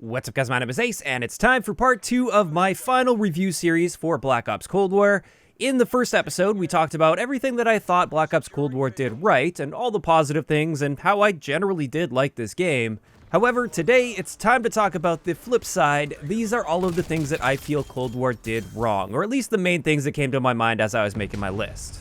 What's up guys, my name is Ace, and it's time for part 2 of my final review series for Black Ops Cold War. In the first episode, we talked about everything that I thought Black Ops Cold War did right, and all the positive things, and how I generally did like this game. However, today, it's time to talk about the flip side. These are all of the things that I feel Cold War did wrong, or at least the main things that came to my mind as I was making my list.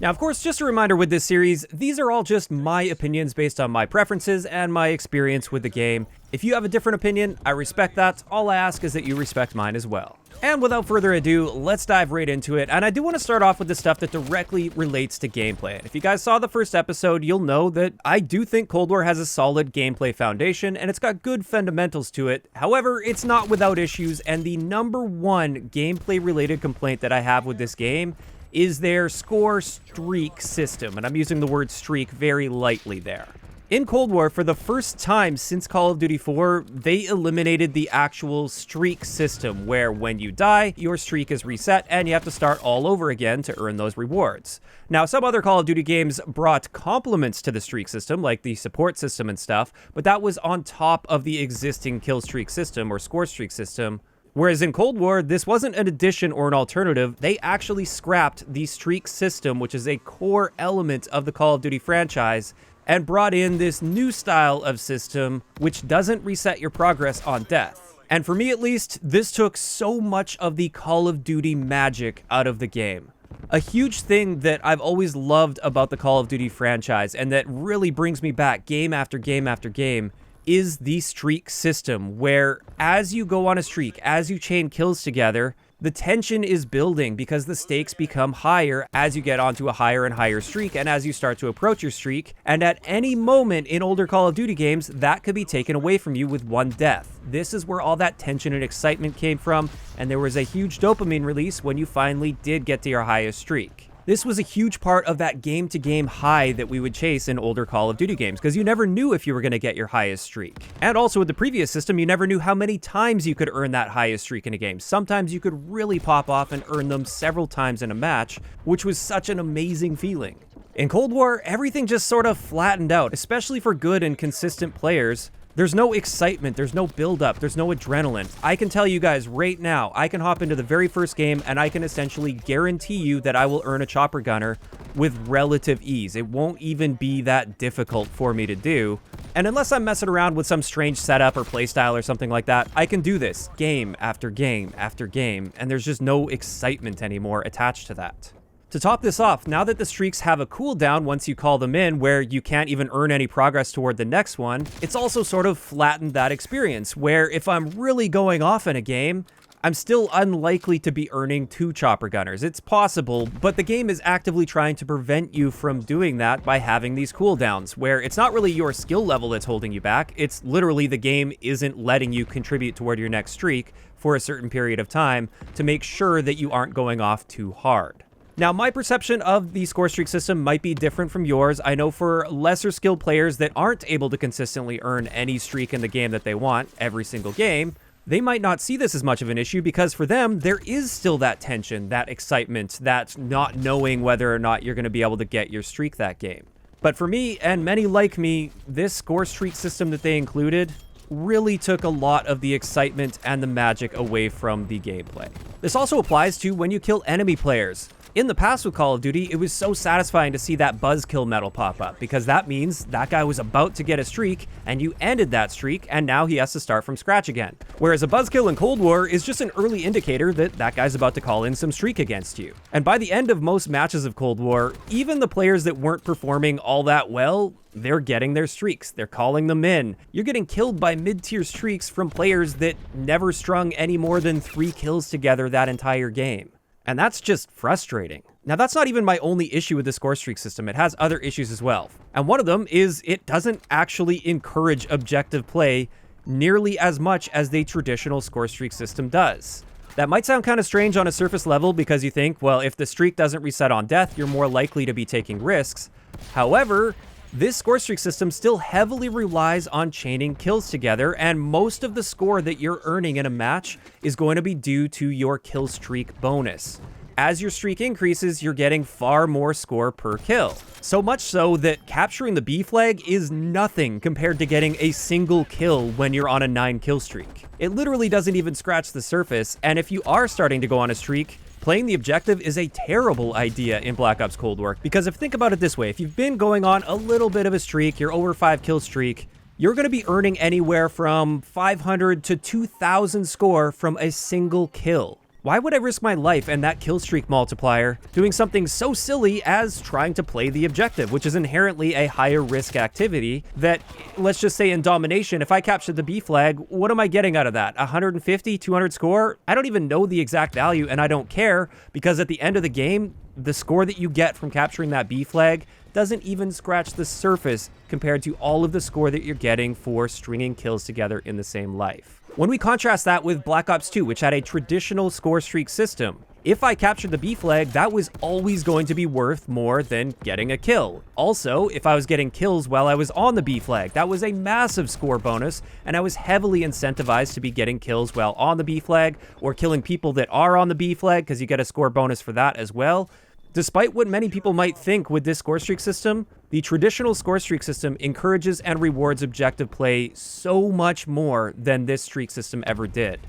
Now, of course, just a reminder with this series, these are all just my opinions based on my preferences and my experience with the game. If you have a different opinion, I respect that. All I ask is that you respect mine as well. And without further ado, let's dive right into it. And I do want to start off with the stuff that directly relates to gameplay. If you guys saw the first episode, you'll know that I do think Cold War has a solid gameplay foundation, and it's got good fundamentals to it. However, it's not without issues, and the number one gameplay-related complaint that I have with this game is their score streak system, and I'm using the word streak very lightly there. In Cold War, for the first time since Call of Duty 4, they eliminated the actual streak system, where when you die, your streak is reset and you have to start all over again to earn those rewards. Now, some other Call of Duty games brought complements to the streak system, like the support system and stuff, but that was on top of the existing kill streak system or score streak system. Whereas in Cold War, this wasn't an addition or an alternative. They actually scrapped the streak system, which is a core element of the Call of Duty franchise, and brought in this new style of system, which doesn't reset your progress on death. And for me at least, this took so much of the Call of Duty magic out of the game. A huge thing that I've always loved about the Call of Duty franchise, and that really brings me back game after game after game, is the streak system, where as you go on a streak, as you chain kills together, the tension is building because the stakes become higher as you get onto a higher and higher streak and as you start to approach your streak. And at any moment in older Call of Duty games, that could be taken away from you with one death. This is where all that tension and excitement came from, and there was a huge dopamine release when you finally did get to your highest streak. This was a huge part of that game-to-game high that we would chase in older Call of Duty games, because you never knew if you were going to get your highest streak. And also with the previous system, you never knew how many times you could earn that highest streak in a game. Sometimes you could really pop off and earn them several times in a match, which was such an amazing feeling. In Cold War, everything just sort of flattened out, especially for good and consistent players. There's no excitement, there's no build-up, there's no adrenaline. I can tell you guys right now, I can hop into the very first game and I can essentially guarantee you that I will earn a chopper gunner with relative ease. It won't even be that difficult for me to do. And unless I'm messing around with some strange setup or playstyle or something like that, I can do this game after game after game, and there's just no excitement anymore attached to that. To top this off, now that the streaks have a cooldown once you call them in, where you can't even earn any progress toward the next one, it's also sort of flattened that experience, where if I'm really going off in a game, I'm still unlikely to be earning 2 chopper gunners. It's possible, but the game is actively trying to prevent you from doing that by having these cooldowns, where it's not really your skill level that's holding you back, it's literally the game isn't letting you contribute toward your next streak for a certain period of time to make sure that you aren't going off too hard. Now, my perception of the score streak system might be different from yours. I know for lesser skilled players that aren't able to consistently earn any streak in the game that they want every single game, they might not see this as much of an issue because for them, there is still that tension, that excitement, that not knowing whether or not you're going to be able to get your streak that game. But for me, and many like me, this score streak system that they included really took a lot of the excitement and the magic away from the gameplay. This also applies to when you kill enemy players. In the past with Call of Duty, it was so satisfying to see that buzzkill medal pop up, because that means that guy was about to get a streak, and you ended that streak, and now he has to start from scratch again. Whereas a buzzkill in Cold War is just an early indicator that that guy's about to call in some streak against you. And by the end of most matches of Cold War, even the players that weren't performing all that well, they're getting their streaks. They're calling them in. You're getting killed by mid-tier streaks from players that never strung any more than 3 kills together that entire game. And that's just frustrating. Now, that's not even my only issue with the score streak system. It has other issues as well. And one of them is it doesn't actually encourage objective play nearly as much as the traditional score streak system does. That might sound kind of strange on a surface level because you think, well, if the streak doesn't reset on death, you're more likely to be taking risks. However, this score streak system still heavily relies on chaining kills together, and most of the score that you're earning in a match is going to be due to your kill streak bonus. As your streak increases, you're getting far more score per kill. So much so that capturing the B flag is nothing compared to getting a single kill when you're on a 9 kill streak. It literally doesn't even scratch the surface, and if you are starting to go on a streak, playing the objective is a terrible idea in Black Ops Cold War, because think about it this way, if you've been going on a little bit of a streak, you're over 5 kill streak, you're going to be earning anywhere from 500 to 2,000 score from a single kill. Why would I risk my life and that kill streak multiplier doing something so silly as trying to play the objective, which is inherently a higher risk activity that, let's just say in domination, if I capture the B flag, what am I getting out of that? 150, 200 score? I don't even know the exact value, and I don't care, because at the end of the game, the score that you get from capturing that B flag doesn't even scratch the surface compared to all of the score that you're getting for stringing kills together in the same life. When we contrast that with Black Ops 2, which had a traditional score streak system, if I captured the B flag, that was always going to be worth more than getting a kill. Also, if I was getting kills while I was on the B flag, that was a massive score bonus, and I was heavily incentivized to be getting kills while on the B flag, or killing people that are on the B flag, because you get a score bonus for that as well. Despite what many people might think with this score streak system, the traditional score streak system encourages and rewards objective play so much more than this streak system ever did.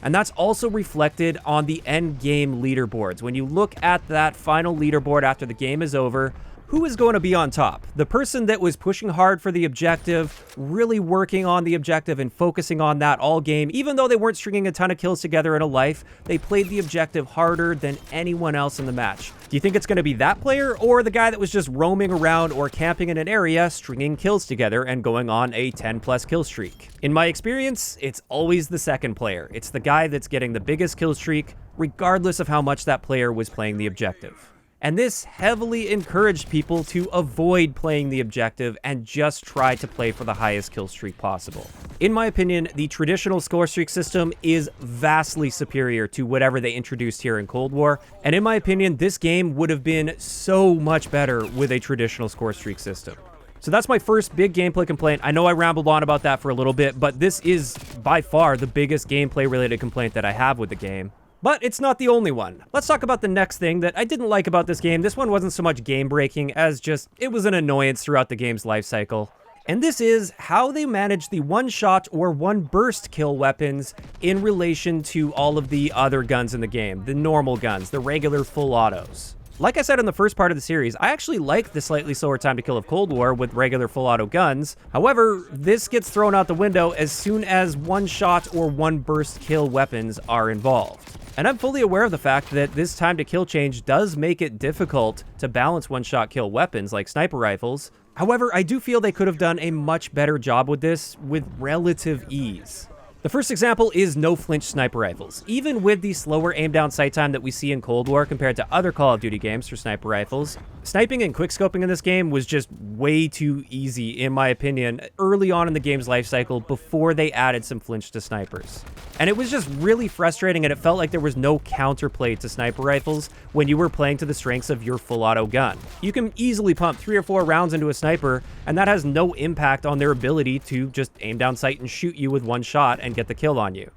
And that's also reflected on the end game leaderboards. When you look at that final leaderboard after the game is over, who is going to be on top? The person that was pushing hard for the objective, really working on the objective and focusing on that all game, even though they weren't stringing a ton of kills together in a life, they played the objective harder than anyone else in the match. Do you think it's going to be that player, or the guy that was just roaming around or camping in an area, stringing kills together and going on a 10+ kill streak? In my experience, it's always the second player. It's the guy that's getting the biggest kill streak, regardless of how much that player was playing the objective. And this heavily encouraged people to avoid playing the objective and just try to play for the highest kill streak possible. In my opinion, the traditional score streak system is vastly superior to whatever they introduced here in Cold War. And in my opinion, this game would have been so much better with a traditional score streak system. So that's my first big gameplay complaint. I know I rambled on about that for a little bit, but this is by far the biggest gameplay related complaint that I have with the game. But it's not the only one. Let's talk about the next thing that I didn't like about this game. This one wasn't so much game-breaking as just, it was an annoyance throughout the game's life cycle. And this is how they manage the one-shot or one-burst kill weapons in relation to all of the other guns in the game. The normal guns, the regular full autos. Like I said in the first part of the series, I actually like the slightly slower time to kill of Cold War with regular full auto guns. However, this gets thrown out the window as soon as one-shot or one-burst kill weapons are involved. And I'm fully aware of the fact that this time to kill change does make it difficult to balance one-shot kill weapons like sniper rifles. However, I do feel they could have done a much better job with this with relative ease. The first example is no flinch sniper rifles. Even with the slower aim down sight time that we see in Cold War compared to other Call of Duty games for sniper rifles, sniping and quickscoping in this game was just way too easy, in my opinion, early on in the game's life cycle before they added some flinch to snipers. And it was just really frustrating, and it felt like there was no counterplay to sniper rifles when you were playing to the strengths of your full auto gun. You can easily pump 3 or 4 rounds into a sniper, and that has no impact on their ability to just aim down sight and shoot you with one shot and get the kill on you.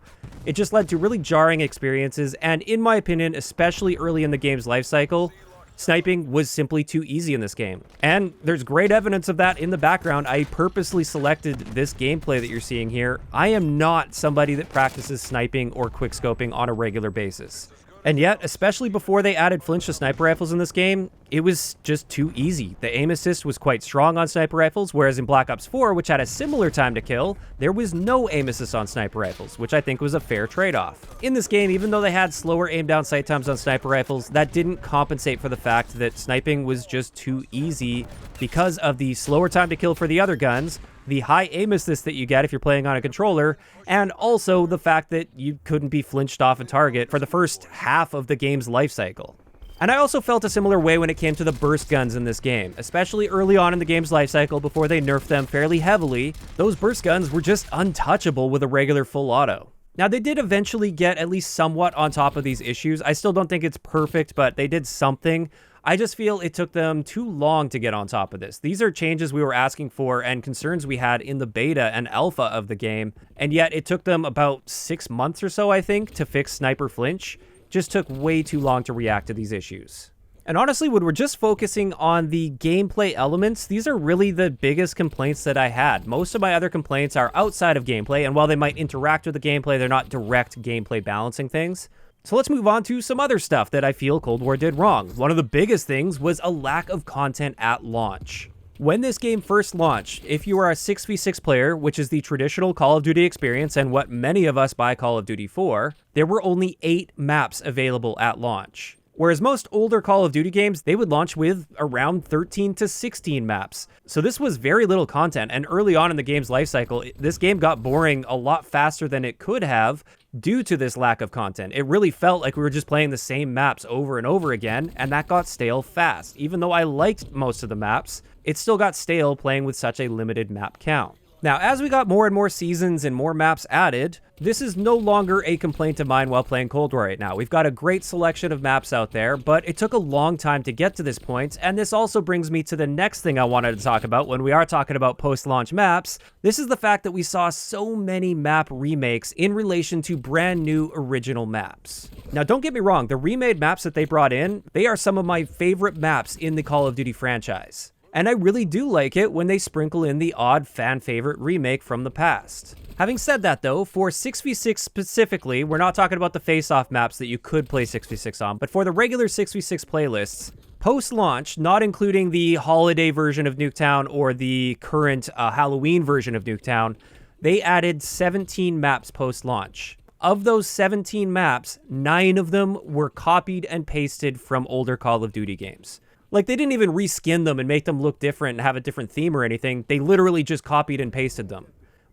It just led to really jarring experiences, and in my opinion, especially early in the game's life cycle, sniping was simply too easy in this game. And there's great evidence of that in the background. I purposely selected this gameplay that you're seeing here. I am not somebody that practices sniping or quickscoping on a regular basis. And yet, especially before they added flinch to sniper rifles in this game, it was just too easy. The aim assist was quite strong on sniper rifles, whereas in Black Ops 4, which had a similar time to kill, there was no aim assist on sniper rifles, which I think was a fair trade-off. In this game, even though they had slower aim down sight times on sniper rifles, that didn't compensate for the fact that sniping was just too easy because of the slower time to kill for the other guns, the high aim assist that you get if you're playing on a controller, and also the fact that you couldn't be flinched off a target for the first half of the game's life cycle. And I also felt a similar way when it came to the burst guns in this game, especially early on in the game's life cycle before they nerfed them fairly heavily. Those burst guns were just untouchable with a regular full auto. Now, they did eventually get at least somewhat on top of these issues. I still don't think it's perfect, but they did something. I just feel it took them too long to get on top of this. These are changes we were asking for and concerns we had in the beta and alpha of the game, and yet it took them about 6 months or so, I think, to fix sniper flinch. Just took way too long to react to these issues. And honestly, when we're just focusing on the gameplay elements, these are really the biggest complaints that I had. Most of my other complaints are outside of gameplay, and while they might interact with the gameplay, they're not direct gameplay balancing things. So let's move on to some other stuff that I feel Cold War did wrong. One of the biggest things was a lack of content at launch. When this game first launched, if you are a 6v6 player, which is the traditional Call of Duty experience and what many of us buy Call of Duty for, there were only 8 maps available at launch. Whereas most older Call of Duty games, they would launch with around 13 to 16 maps. So this was very little content, and early on in the game's lifecycle, this game got boring a lot faster than it could have due to this lack of content. It really felt like we were just playing the same maps over and over again, and that got stale fast. Even though I liked most of the maps, it still got stale playing with such a limited map count. Now, as we got more and more seasons and more maps added, this is no longer a complaint of mine while playing Cold War right now. We've got a great selection of maps out there, but it took a long time to get to this point, and this also brings me to the next thing I wanted to talk about when we are talking about post-launch maps. This is the fact that we saw so many map remakes in relation to brand new original maps. Now, don't get me wrong, the remade maps that they brought in, they are some of my favorite maps in the Call of Duty franchise. And I really do like it when they sprinkle in the odd fan favorite remake from the past. Having said that though, for 6v6 specifically, we're not talking about the face-off maps that you could play 6v6 on, but for the regular 6v6 playlists, post-launch, not including the holiday version of Nuketown or the current Halloween version of Nuketown, they added 17 maps post-launch. Of those 17 maps, 9 of them were copied and pasted from older Call of Duty games. Like, they didn't even reskin them and make them look different and have a different theme or anything. They literally just copied and pasted them.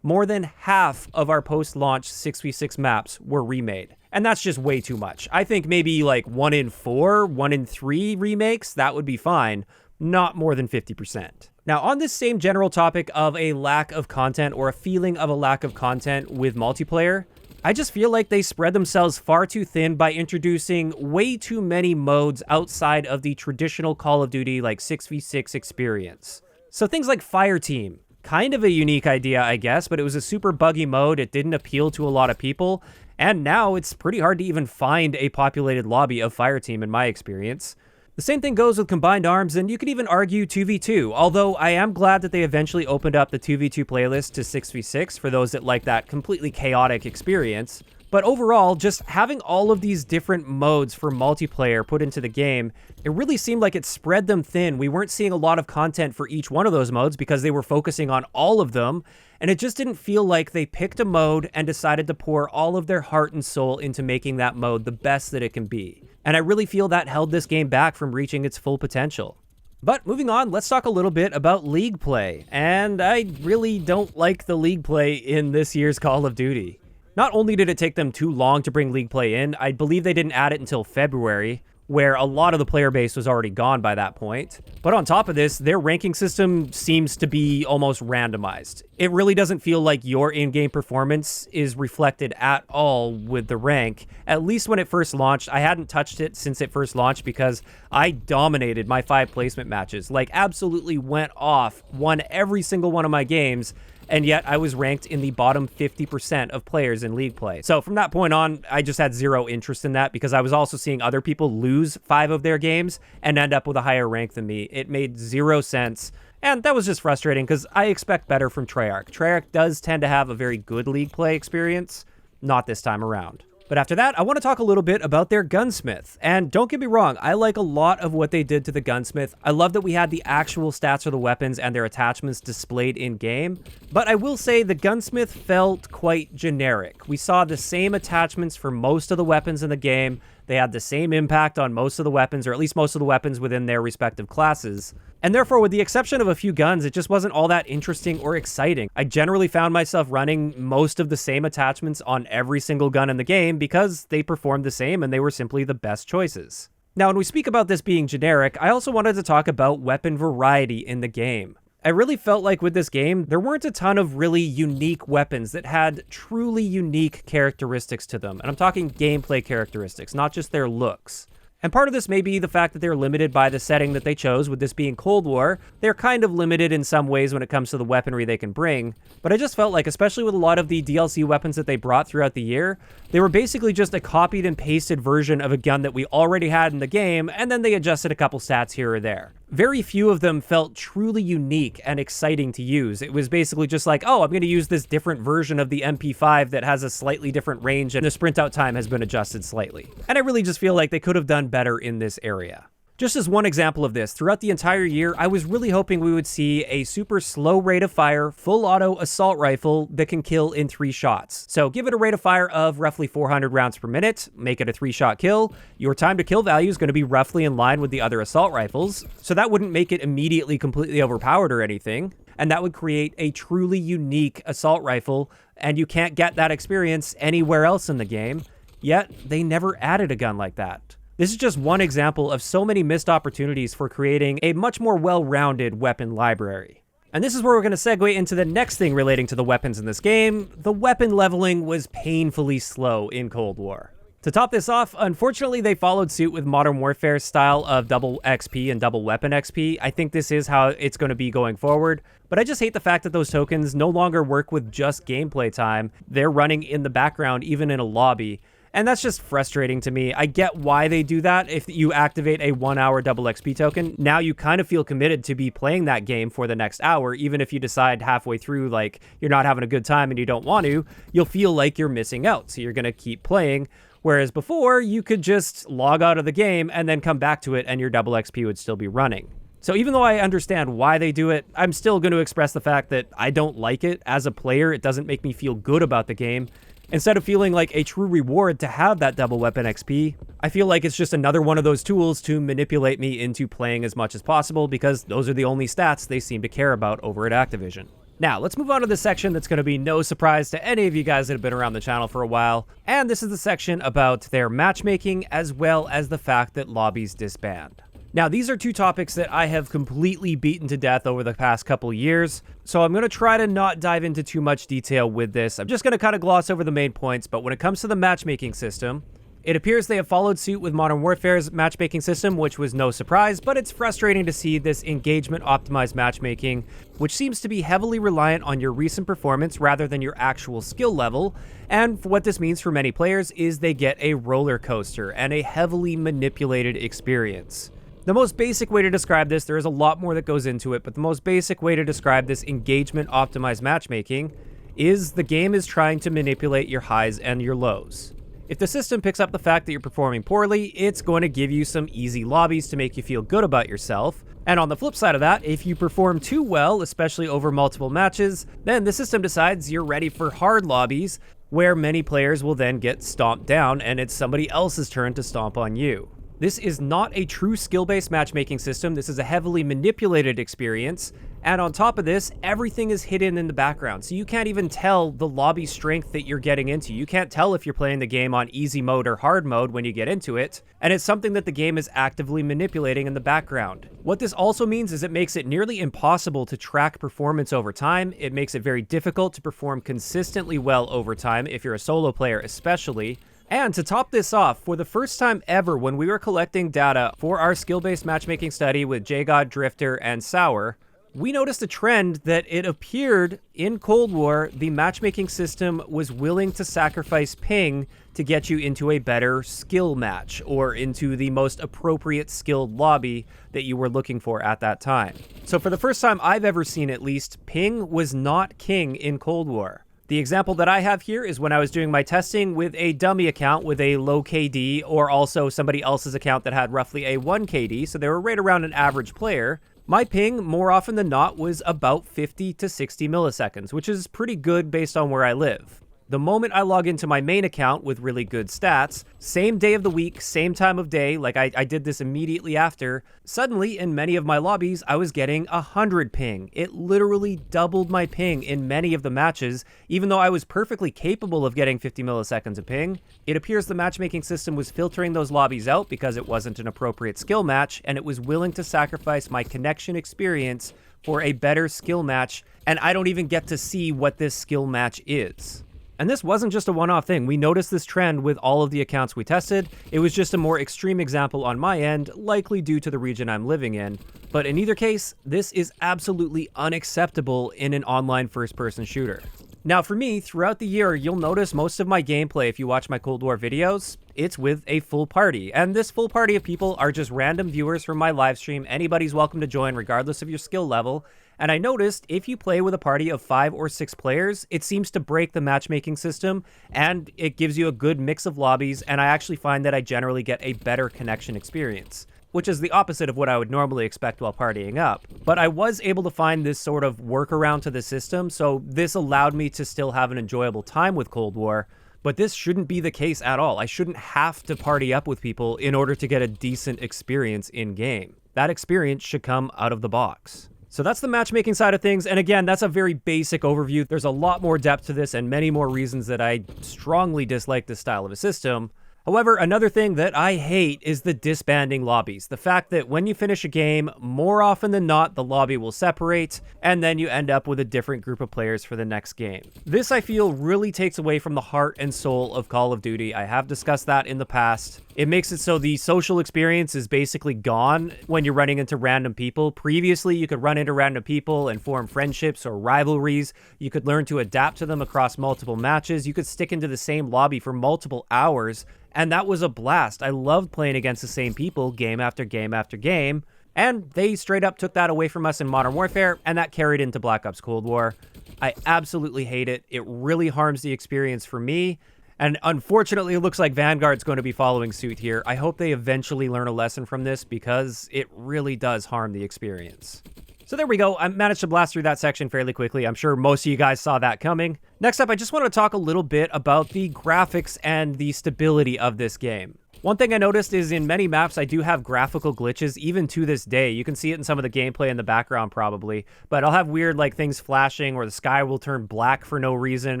More than half of our post-launch 6v6 maps were remade. And that's just way too much. I think maybe like 1 in 4, 1 in 3 remakes, that would be fine. Not more than 50%. Now, on this same general topic of a lack of content or a feeling of a lack of content with multiplayer, I just feel like they spread themselves far too thin by introducing way too many modes outside of the traditional Call of Duty like 6v6 experience. So things like Fireteam, kind of a unique idea, I guess, but it was a super buggy mode. It didn't appeal to a lot of people, and now it's pretty hard to even find a populated lobby of Fireteam in my experience. The same thing goes with Combined Arms, and you could even argue 2v2, although I am glad that they eventually opened up the 2v2 playlist to 6v6 for those that like that completely chaotic experience. But overall, just having all of these different modes for multiplayer put into the game, it really seemed like it spread them thin. We weren't seeing a lot of content for each one of those modes because they were focusing on all of them, and it just didn't feel like they picked a mode and decided to pour all of their heart and soul into making that mode the best that it can be. And I really feel that held this game back from reaching its full potential. But moving on, let's talk a little bit about League play. And I really don't like the League play in this year's Call of Duty. Not only did it take them too long to bring League play in, I believe they didn't add it until February, where a lot of the player base was already gone by that point. But on top of this, their ranking system seems to be almost randomized. It really doesn't feel like your in-game performance is reflected at all with the rank, at least when it first launched. I hadn't touched it since it first launched because I dominated my 5 placement matches, like absolutely went off, won every single one of my games, and yet I was ranked in the bottom 50% of players in League play. So from that point on, I just had zero interest in that because I was also seeing other people lose 5 of their games and end up with a higher rank than me. It made zero sense, and that was just frustrating because I expect better from Treyarch. Treyarch does tend to have a very good League play experience, not this time around. But after that, I want to talk a little bit about their Gunsmith. And don't get me wrong, I like a lot of what they did to the Gunsmith. I love that we had the actual stats for the weapons and their attachments displayed in-game. But I will say the Gunsmith felt quite generic. We saw the same attachments for most of the weapons in the game. They had the same impact on most of the weapons, or at least most of the weapons within their respective classes. And therefore, with the exception of a few guns, it just wasn't all that interesting or exciting. I generally found myself running most of the same attachments on every single gun in the game because they performed the same and they were simply the best choices. Now, when we speak about this being generic, I also wanted to talk about weapon variety in the game. I really felt like with this game, there weren't a ton of really unique weapons that had truly unique characteristics to them. And I'm talking gameplay characteristics, not just their looks. And part of this may be the fact that they're limited by the setting that they chose, with this being Cold War. They're kind of limited in some ways when it comes to the weaponry they can bring, but I just felt like, especially with a lot of the DLC weapons that they brought throughout the year, they were basically just a copied and pasted version of a gun that we already had in the game, and then they adjusted a couple stats here or there. Very few of them felt truly unique and exciting to use. It was basically just like, oh, I'm going to use this different version of the MP5 that has a slightly different range and the sprint out time has been adjusted slightly. And I really just feel like they could have done better in this area. Just as one example of this, throughout the entire year, I was really hoping we would see a super slow rate of fire, full auto assault rifle that can kill in 3 shots. So give it a rate of fire of roughly 400 rounds per minute, make it a 3-shot kill. Your time to kill value is going to be roughly in line with the other assault rifles, so that wouldn't make it immediately completely overpowered or anything, and that would create a truly unique assault rifle, and you can't get that experience anywhere else in the game, yet they never added a gun like that. This is just one example of so many missed opportunities for creating a much more well-rounded weapon library. And this is where we're going to segue into the next thing relating to the weapons in this game. The weapon leveling was painfully slow in Cold War. To top this off, unfortunately they followed suit with Modern Warfare's style of double XP and double weapon XP. I think this is how it's going to be going forward, but I just hate the fact that those tokens no longer work with just gameplay time. They're running in the background even in a lobby. And that's just frustrating to me. I get why they do that. If you activate a 1-hour double XP token, now you kind of feel committed to be playing that game for the next hour. Even if you decide halfway through, like, you're not having a good time and you don't want to, you'll feel like you're missing out. So you're going to keep playing. Whereas before, you could just log out of the game and then come back to it and your double XP would still be running. So even though I understand why they do it, I'm still going to express the fact that I don't like it. As a player, it doesn't make me feel good about the game. Instead of feeling like a true reward to have that double weapon XP, I feel like it's just another one of those tools to manipulate me into playing as much as possible because those are the only stats they seem to care about over at Activision. Now, let's move on to the section that's going to be no surprise to any of you guys that have been around the channel for a while, and this is the section about their matchmaking as well as the fact that lobbies disband. Now, these are 2 topics that I have completely beaten to death over the past couple years, so I'm going to try to not dive into too much detail with this. I'm just going to kind of gloss over the main points, but when it comes to the matchmaking system, it appears they have followed suit with Modern Warfare's matchmaking system, which was no surprise, but it's frustrating to see this engagement-optimized matchmaking, which seems to be heavily reliant on your recent performance rather than your actual skill level, and what this means for many players is they get a roller coaster and a heavily manipulated experience. The most basic way to describe this, there is a lot more that goes into it, but the most basic way to describe this engagement-optimized matchmaking is the game is trying to manipulate your highs and your lows. If the system picks up the fact that you're performing poorly, it's going to give you some easy lobbies to make you feel good about yourself. And on the flip side of that, if you perform too well, especially over multiple matches, then the system decides you're ready for hard lobbies, where many players will then get stomped down and it's somebody else's turn to stomp on you. This is not a true skill-based matchmaking system. This is a heavily manipulated experience. And on top of this, everything is hidden in the background. So you can't even tell the lobby strength that you're getting into. You can't tell if you're playing the game on easy mode or hard mode when you get into it. And it's something that the game is actively manipulating in the background. What this also means is it makes it nearly impossible to track performance over time. It makes it very difficult to perform consistently well over time if you're a solo player especially. And to top this off, for the first time ever when we were collecting data for our skill-based matchmaking study with JGod, Drifter, and Sour, we noticed a trend that it appeared in Cold War the matchmaking system was willing to sacrifice ping to get you into a better skill match or into the most appropriate skilled lobby that you were looking for at that time. So for the first time I've ever seen, at least, ping was not king in Cold War. The example that I have here is when I was doing my testing with a dummy account with a low KD, or also somebody else's account that had roughly a 1 KD, so they were right around an average player. My ping, more often than not, was about 50 to 60 milliseconds, which is pretty good based on where I live. The moment I log into my main account with really good stats, same day of the week, same time of day, like I did this immediately after, suddenly in many of my lobbies, I was getting 100 ping. It literally doubled my ping in many of the matches, even though I was perfectly capable of getting 50 milliseconds of ping. It appears the matchmaking system was filtering those lobbies out because it wasn't an appropriate skill match, and it was willing to sacrifice my connection experience for a better skill match, and I don't even get to see what this skill match is. And this wasn't just a one-off thing. We noticed this trend with all of the accounts we tested. It was just a more extreme example on my end, likely due to the region I'm living in. But in either case, this is absolutely unacceptable in an online first-person shooter. Now for me, throughout the year, you'll notice most of my gameplay, if you watch my Cold War videos, it's with a full party. And this full party of people are just random viewers from my live stream. Anybody's welcome to join regardless of your skill level. And I noticed if you play with a party of 5 or 6 players, it seems to break the matchmaking system and it gives you a good mix of lobbies. And I actually find that I generally get a better connection experience, which is the opposite of what I would normally expect while partying up. But I was able to find this sort of workaround to the system, so this allowed me to still have an enjoyable time with Cold War, but this shouldn't be the case at all. I shouldn't have to party up with people in order to get a decent experience in-game. That experience should come out of the box. So that's the matchmaking side of things, and again, that's a very basic overview. There's a lot more depth to this and many more reasons that I strongly dislike this style of a system. However, another thing that I hate is the disbanding lobbies. The fact that when you finish a game, more often than not, the lobby will separate, and then you end up with a different group of players for the next game. This, I feel, really takes away from the heart and soul of Call of Duty. I have discussed that in the past. It makes it so the social experience is basically gone when you're running into random people. Previously, you could run into random people and form friendships or rivalries. You could learn to adapt to them across multiple matches. You could stick into the same lobby for multiple hours. And that was a blast. I loved playing against the same people game after game after game. And they straight up took that away from us in Modern Warfare, and that carried into Black Ops Cold War. I absolutely hate it. It really harms the experience for me. And unfortunately, it looks like Vanguard's going to be following suit here. I hope they eventually learn a lesson from this because it really does harm the experience. So there we go. I managed to blast through that section fairly quickly. I'm sure most of you guys saw that coming. Next up, I just want to talk a little bit about the graphics and the stability of this game. One thing I noticed is in many maps, I do have graphical glitches, even to this day. You can see it in some of the gameplay in the background probably, but I'll have weird like things flashing or the sky will turn black for no reason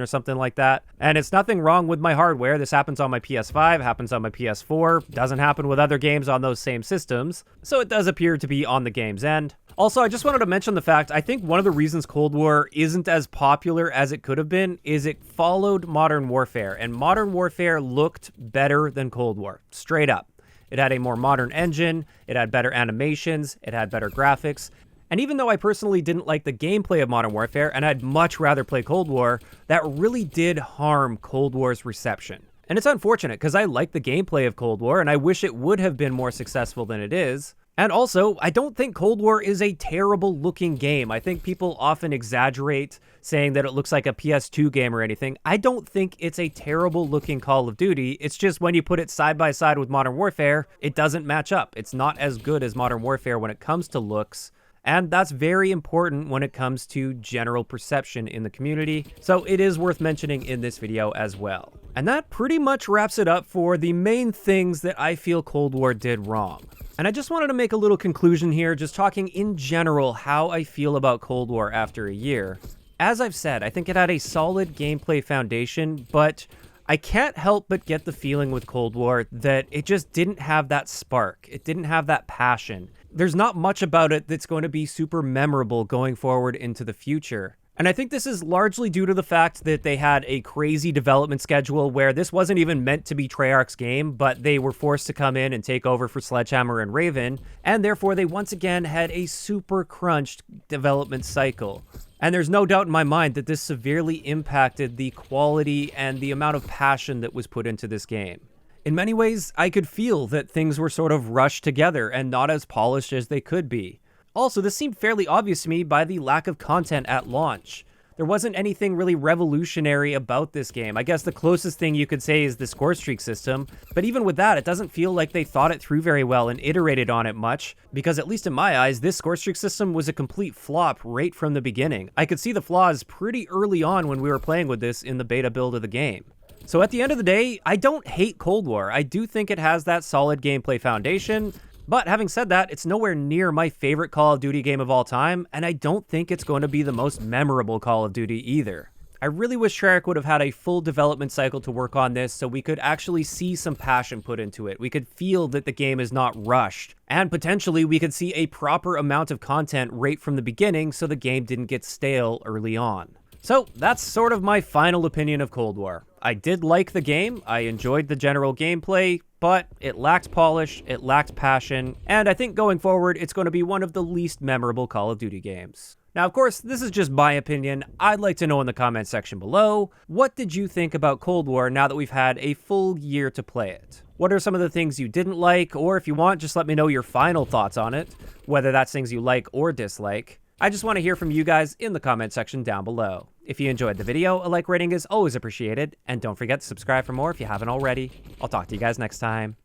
or something like that. And it's nothing wrong with my hardware. This happens on my PS5, happens on my PS4, doesn't happen with other games on those same systems. So it does appear to be on the game's end. Also, I just wanted to mention the fact, I think one of the reasons Cold War isn't as popular as it could have been is it followed Modern Warfare, and Modern Warfare looked better than Cold War, straight up. It had a more modern engine, it had better animations, it had better graphics, and even though I personally didn't like the gameplay of Modern Warfare, and I'd much rather play Cold War, that really did harm Cold War's reception. And it's unfortunate, because I like the gameplay of Cold War, and I wish it would have been more successful than it is. And also, I don't think Cold War is a terrible looking game. I think people often exaggerate saying that it looks like a PS2 game or anything. I don't think it's a terrible looking Call of Duty. It's just when you put it side by side with Modern Warfare, it doesn't match up. It's not as good as Modern Warfare when it comes to looks. And that's very important when it comes to general perception in the community. So it is worth mentioning in this video as well. And that pretty much wraps it up for the main things that I feel Cold War did wrong. And I just wanted to make a little conclusion here, just talking in general how I feel about Cold War after a year. As I've said, I think it had a solid gameplay foundation, but I can't help but get the feeling with Cold War that it just didn't have that spark. It didn't have that passion. There's not much about it that's going to be super memorable going forward into the future. And I think this is largely due to the fact that they had a crazy development schedule where this wasn't even meant to be Treyarch's game, but they were forced to come in and take over for Sledgehammer and Raven, and therefore they once again had a super crunched development cycle. And there's no doubt in my mind that this severely impacted the quality and the amount of passion that was put into this game. In many ways, I could feel that things were sort of rushed together and not as polished as they could be. Also, this seemed fairly obvious to me by the lack of content at launch. There wasn't anything really revolutionary about this game. I guess the closest thing you could say is the score streak system, but even with that, it doesn't feel like they thought it through very well and iterated on it much, because at least in my eyes, this score streak system was a complete flop right from the beginning. I could see the flaws pretty early on when we were playing with this in the beta build of the game. So at the end of the day, I don't hate Cold War. I do think it has that solid gameplay foundation. But having said that, it's nowhere near my favorite Call of Duty game of all time, and I don't think it's going to be the most memorable Call of Duty either. I really wish Treyarch would have had a full development cycle to work on this so we could actually see some passion put into it. We could feel that the game is not rushed, and potentially we could see a proper amount of content right from the beginning so the game didn't get stale early on. So that's sort of my final opinion of Cold War. I did like the game, I enjoyed the general gameplay, but it lacked polish, it lacked passion, and I think going forward it's going to be one of the least memorable Call of Duty games. Now, of course, this is just my opinion. I'd like to know in the comments section below, what did you think about Cold War now that we've had a full year to play it? What are some of the things you didn't like, or if you want, just let me know your final thoughts on it, whether that's things you like or dislike. I just want to hear from you guys in the comment section down below. If you enjoyed the video, a like rating is always appreciated, and don't forget to subscribe for more if you haven't already. I'll talk to you guys next time.